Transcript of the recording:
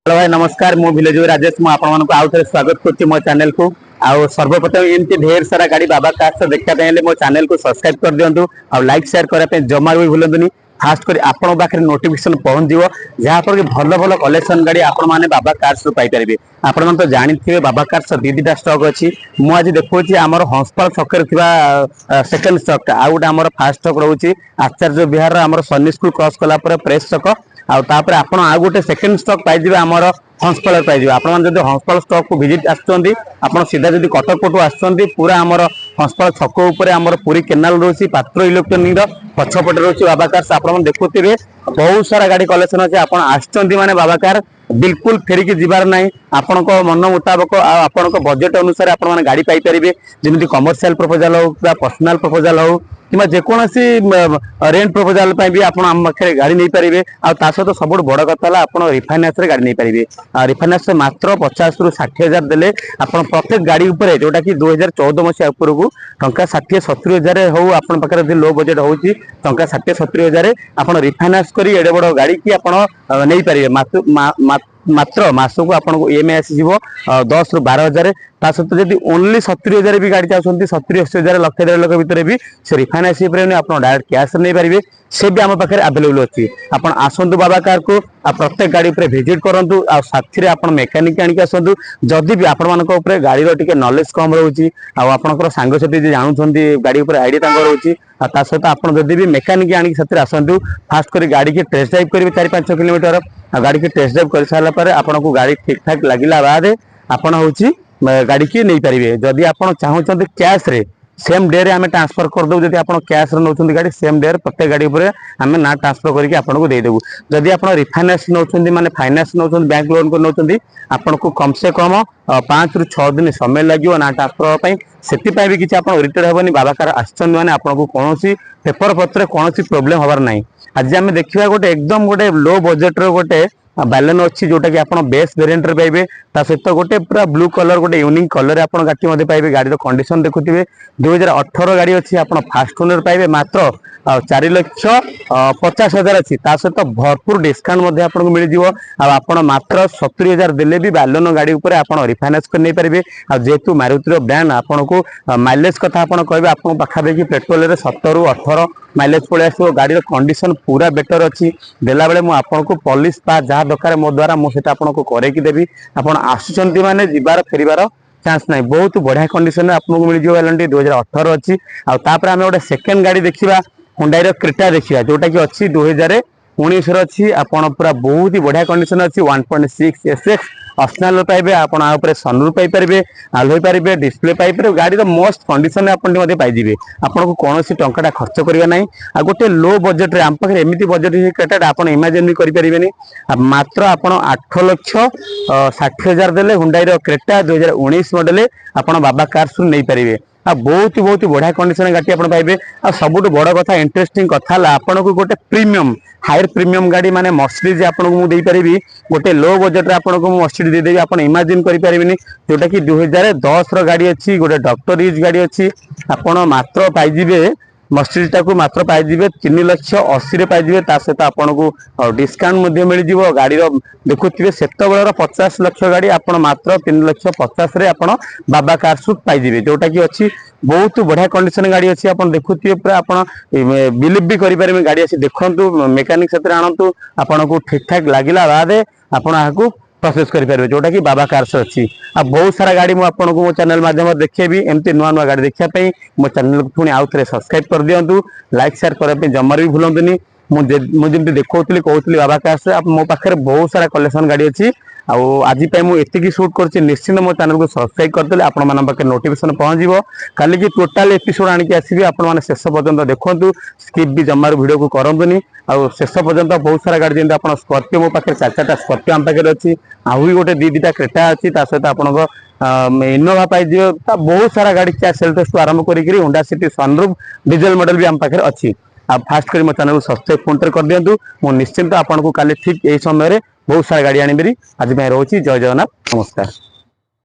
Hello भाई नमस्कार मु विलेज राजेश मु आपण आउ थे स्वागत करछि मो चैनल को आउ सर्वप्रथम एमती ढेर सारा गाड़ी बाबा कार देखा मो चैनल को सब्सक्राइब कर दिंतु आ लाइक शेयर करने जमा भी भूलुनी फास्ट कर आपण पाखे नोटिफिकेशन पहुंच जाव जहाँफल कि भल भल कलेक्शन गाड़ी आपण मैंने बाबा कार्स पाइपर आपण मैंने तो जानी बाबा कार्स दीटा स्टक अच्छी मुझे देखुची आमर हंसपाल छक सेकेंड स्टक आउ गोटे आम फास्ट स्टक रोचे आचार्य विहार आम सन्नी स्कूल क्रॉस कलापर प्रेस छक आउे आपण आउ गोटे सेकेंड स्टक पाइबे आमर हंसपाल पाइबे आपण जब हंसपाल स्टक को विजिट आसुँच आप सीधा जब कटक पटू आसुँच पूरा आमर हंसपाल छक उपर आमर पूरी केनाल रोचे पात्र इलेक्ट्रोनिक पछपटे रोचे बाबा कार्स आप देखुए बहुत सारा गाड़ी कलेक्शन अच्छे आप आसने बाबा कार बिल्कुल फेरिकी जीवार ना आपण मन मुताबक आपण बजेट अनुसार आप गाड़ी पाइपर जमी कमर्शियल प्रपोजाल हो पर्सनाल प्रपोजाल हो कि जेकोसी रेंट प्रपोजाल भी आप पाखे गाड़ी नहीं पारे आ सहित सब बड़ कथा आप रिफाइनान्स गाड़ी नहीं पारे रिफाइनान्स मात्र 50 ରୁ 60,000 देले आप प्रत्येक गाड़ी उपरे जोटा कि 2014 मसीहा उपरकू टंका 60-70,000 हो आप लो बजेट हो टंका 60-70,000 आप रिफाइनान्स कर एडे बड़ गाड़ी की आप नहीं पारे मात्र मासक आपको ईएमआई आसीज 10 ରୁ 12,000 ता सहित जब ओनली 70,000 भी गाड़ी चाहते 70-80,000 लक्ष 1.5 लाख भितर भी से रिफाइनान्स आप डायरेक्ट कैश नहीं पारे से भी आम पाखे आवेलेबल अच्छी आप आसतु बाबा कार को प्रत्येक गाड़ी पर विजिट करूँ साथी आप मेकानिक आनिक आसतु जदि भी आपण गाड़ी टे नॉलेज कम रोचे आपंकर सांगसाथी जानूँ गाड़ी आईडिया रोचे सहित आप भी मेकानिक आनिक साथी आसतु फास्ट कर गाड़ी की टेस्ट ड्राइव करेंगे 4-5 किलोमीटर गाड़ी की टेस्ट ड्राइव कर सारापर आपको गाड़ी ठीक ठाक लगला बाद आपण हूँ गाड़ी की नहीं पारे जदि आप चाहते कैश रे सेम डे रे आम ट्रांसफर करदेव जब आप कैश नौ गाड़ी सेम डे प्रत्येक गाड़ी पर आम ना ट्रांसफर करके आपको देदेवु जदि आप रिफाइनान्स नौ माने फाइनान्स नौ बैंक लोन को नौ आपको कम से कम 5 ରୁ 6 दिन समय लगे ना ट्रांसफर से भी किसी आप रिटेड हेनी बाबा कार आसने आपको कौन पेपर पत्र कौन प्रोब्लेम हबार ना आज आम देखा गोटे एकदम गोटे लो बजेट रोटे बालेनो अच्छी जोटा कि आप बेस वेरिएंट रे पाइबे ता सहित गोटे पूरा ब्लू कलर गोटे यूनिक कलर आप गाड़ी पाइबे गाड़ी कंडीशन देखुए 2018 गाड़ी अच्छी आप फास्ट ओनर पाइबे मात्र 4,50,000 अच्छी सहित भरपूर डिस्काउंट आपको मिल जाव मात्र 70,000 देले भी बालेनो गाड़ी उपर आप रिफाइनान्स कर नहीं पारे जेहेतु मारुति ब्रांड आपको माइलेज कथा आप कहे आप पाखापाखि पेट्रोल 17 ରୁ 18 माइलेज पड़े आस गाड़ी कंडीशन पूरा बेटर अच्छी देला बेले आपको पॉलिश पा जहाँ दरकार मो द्वारा मुझे आपको करके देवी आप आसुँच माने जीवार फेरिबार चांस ना बहुत बढ़िया कंडीशन आपको मिल जाए 2018 अच्छी आम गोटे सेकेंड गाड़ी देखा हुंडई क्रेटा देखा जोटा कि अच्छी 2019 अच्छी आपड़ पूरा बहुत ही बढ़िया कंडीशन अच्छी 1.6 SX ऑप्शनल पाइबे आप सनरूफ पाइपर आलोय पारे डिस्प्ले पाइपर गाड़ी मस्त कंडीशन आपन पाइबे आपको कौन टंका खर्च करवा ना आ गोटे लो बजेट आम पाखे एमती बजेट क्रेटा आप इमेजिन भी करें मात्र आप 8,60,000 देले हुंडई क्रेटा 2019 मॉडल आप बाबा कार्स नहीं पारे बहुत बढ़िया कंडीशन गाड़ी आप पाइबे आ सब बड़ कथा इंटरेस्टिंग कथा आपन को गोटे प्रीमियम हायर प्रीमियम गाड़ी माने मर्सिडीज आपको मुझे पारि गोटे लो बजेट आपको मर्सिडीज देदेवी आप इमेजिन करें जोटा कि 2010 गाड़ी अच्छी गोटे डॉक्टर यूज गाड़ी अच्छी आपड़ मात्र पाइबे मर्सिडीज टाक मात्र पाइबे 3,80,000 पाइबे सहित आपको डिस्काउंट मिल जाव गाड़ी देखुए से 50 लाख गाड़ी आप मात्र 3,50,000 आप बाबा कार्स पाइबे जोटा कि अच्छी बहुत बढ़िया कंडीशन गाड़ी अच्छी आप देखुए पूरा आप बिलीव भी करेंगे गाड़ी अच्छी देखु मेकानिक साथ आणतु आपको ठीक ठाक लगला बाद आपको प्रोसेस करेंगे जोटा कि बाबा कार्स अच्छी आ बहुत सारा गाड़ी मुझे मो चैनल माध्यम देखेबी एमती नुआ नुआ गाड़ी देखापी मो चैनल को पुणी आउ थे सब्सक्राइब कर दिंतु लाइक शेयर करने जमार भी भूलुनी मुझे देखी कहती बाबा कार्स मो पाखे बहुत सारा कलेक्शन गाड़ी अच्छी आज मुझे शूट कर निश्चिंत मो चैनल को सब्सक्राइब करदे आप नोटिफिकेशन पहुंचो कल की टोटाल एपिसोड आनिक आसबि आप शेष पर्यंत देखूँ स्किप भी जमार वीडियो को करंतुनी आ शेष पर्यंत बहुत सारा गाड़ी जमी आप स्कॉर्पियो मो पाखे 4-4टा स्कॉर्पियो आम पाखे अच्छी आहरी गोटे 2-2टा क्रेटा अच्छी सहित आप इनोवा पाइबे बहुत सारा गाड़ी सेल्टोस आरंभ करी Honda city sunroof diesel model भी आम पाखे अच्छी आप फास्ट कर मो चैनल को सब्सक्राइब फोन कर दिंतु मु निश्चिंत आपको काली ठीक यही समय बहुत सारा गाड़ी आनी आज मैं रोची जय जगन्नाथ नमस्कार।